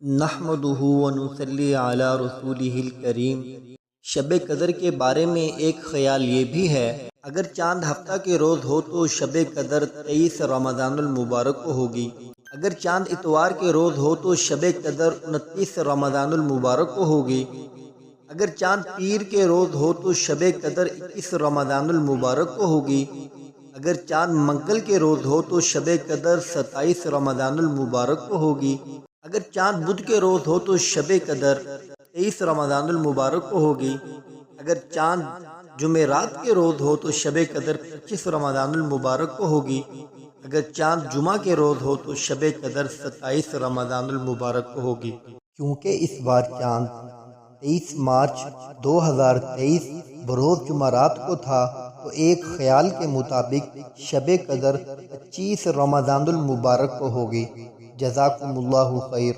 नहमदुहु व नुसल्ली अला रसूलिहिल करीम। शब कदर के बारे में एक ख्याल ये भी है, अगर चांद हफ्ता के रोज़ हो तो शब कदर 23 रमज़ानुल मुबारक को होगी। अगर चांद इतवार के रोज़ हो तो शब कदर 29 रमज़ानुल मुबारक को होगी। अगर चांद पीर के रोज़ हो तो शब कदर 21 रमज़ानुल मुबारक को होगी। अगर चांद मंगल के रोज़ हो तो शब कदर 27 रमज़ानुल मुबारक को होगी। अगर चांद बुध के रोज़ हो तो शब कदर 23 रमज़ानुल मुबारक को होगी। अगर चांद जुमेरात के रोज़ हो तो शब कदर 25 रमज़ानुल मुबारक को होगी। अगर चांद जुमा के रोज़ हो तो शब कदर 27 रमज़ानुल मुबारक को होगी। क्योंकि इस बार चांद 23 मार्च 2023 बरोज़ जुमेरात को था, तो एक ख्याल के मुताबिक शब कदर 25 रमज़ानुल मुबारक को होगी। जज़ाकुमुल्लाहु खैर।